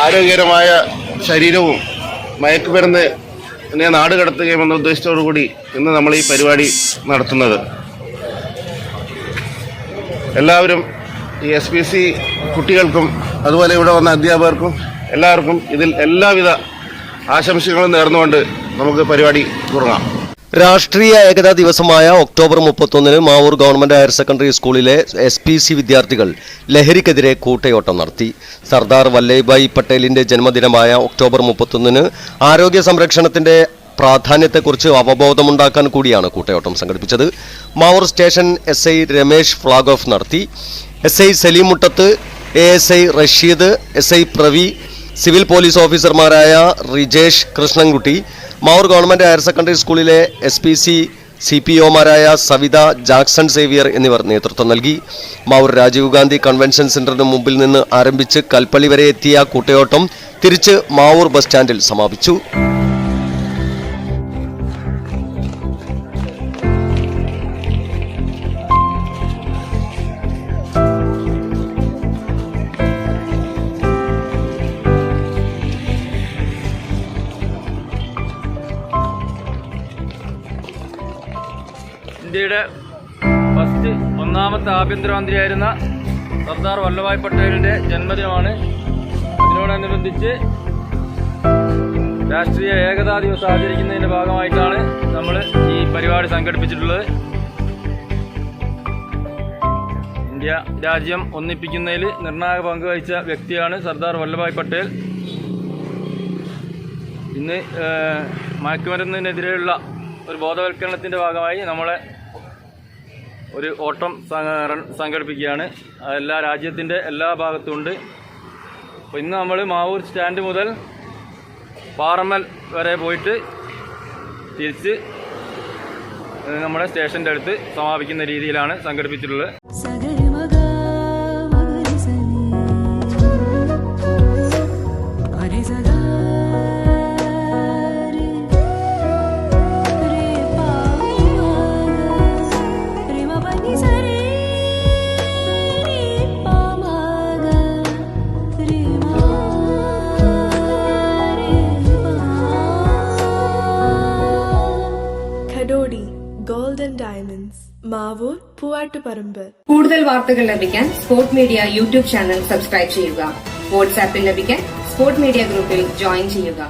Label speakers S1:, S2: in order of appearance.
S1: ആരോഗ്യകരമായ ശരീരവും മയക്കുമരുന്ന് നാട് കടത്തുകയും എന്ന ഉദ്ദേശത്തോടുകൂടി ഇന്ന് നമ്മൾ ഈ പരിപാടി നടത്തുന്നത്. എല്ലാവരും ഈ SPC കുട്ടികൾക്കും അതുപോലെ ഇവിടെ വന്ന അധ്യാപകർക്കും എല്ലാവർക്കും ഇതിൽ എല്ലാവിധ ആശംസകളും നേർന്നുകൊണ്ട് നമുക്ക് പരിപാടി തുടങ്ങാം.
S2: രാഷ്ട്രീയ ഏകതാ ദിവസമായ October 31 Mavoor government higher secondary സ്കൂളിലെ SPC വിദ്യാർത്ഥികൾ ലഹരിക്കെതിരെ കൂട്ടയോട്ടം നടത്തി. സർദാർ വല്ലഭായ് പട്ടേലിന്റെ ജന്മദിനമായ ഒക്ടോബർ 31 ആരോഗ്യ സംരക്ഷണത്തിന്റെ പ്രാധാന്യത്തെക്കുറിച്ച് അവബോധമുണ്ടാക്കാൻ കൂടിയാണ് കൂട്ടയോട്ടം സംഘടിപ്പിച്ചത്. Mavoor station SI Ramesh flag off നടത്തി. SI Saleem Muttath, ASI Rasheed, SI Pravi, civil police ഓഫീസർമാരായ Rijesh Krishnankutty, Mavoor government higher secondary സ്കൂളിലെ SPC CPOമാരായ സവിത, ജാക്സൺ സേവിയർ എന്നിവർ നേതൃത്വം നൽകി. മാവൂർ രാജീവ് ഗാന്ധി കൺവെൻഷൻ സെന്ററിന് മുമ്പിൽ നിന്ന് ആരംഭിച്ച് കൽപ്പള്ളി വരെ എത്തിയ കൂട്ടയോട്ടം തിരിച്ച് മാവൂർ ബസ് സ്റ്റാൻഡിൽ സമാപിച്ചു.
S3: ഇന്ത്യയുടെ ഒന്നാമത്തെ ആഭ്യന്തരമന്ത്രിയായിരുന്ന സർദാർ വല്ലഭായ് പട്ടേലിന്റെ ജന്മദിനമാണ്. അതിനോടനുബന്ധിച്ച് രാഷ്ട്രീയ ഏകതാ ദിവസം ആചരിക്കുന്നതിന്റെ ഭാഗമായിട്ടാണ് നമ്മൾ ഈ പരിപാടി സംഘടിപ്പിച്ചിട്ടുള്ളത്. ഇന്ത്യ രാജ്യം ഒന്നിപ്പിക്കുന്നതിൽ നിർണായക പങ്ക് വഹിച്ച വ്യക്തിയാണ് സർദാർ വല്ലഭായ് പട്ടേൽ. ഇന്ന് മയക്കുമരുന്നിനെതിരെയുള്ള ഒരു ബോധവൽക്കരണത്തിൻ്റെ ഭാഗമായി നമ്മളെ ഒരു ഓട്ടം സംഘടിപ്പിക്കുകയാണ്. എല്ലാ രാജ്യത്തിൻ്റെ എല്ലാ ഭാഗത്തുമുണ്ട്. അപ്പോൾ ഇന്ന് നമ്മൾ മാവൂർ സ്റ്റാൻഡ് മുതൽ പാറമ്മൽ വരെ പോയിട്ട് തിരിച്ച് നമ്മുടെ സ്റ്റേഷൻ്റെ അടുത്ത് സമാപിക്കുന്ന രീതിയിലാണ് സംഘടിപ്പിച്ചിട്ടുള്ളത്.
S4: Golden diamonds, Mavoor, Poovattuparamba.
S5: കൂടുതൽ വാർത്തകൾ ലഭിക്കാൻ sport media YouTube channel subscribe ചെയ്യുക. വാട്സാപ്പിൽ ലഭിക്കാൻ സ്പോർട് മീഡിയ ഗ്രൂപ്പിൽ ജോയിൻ ചെയ്യുക.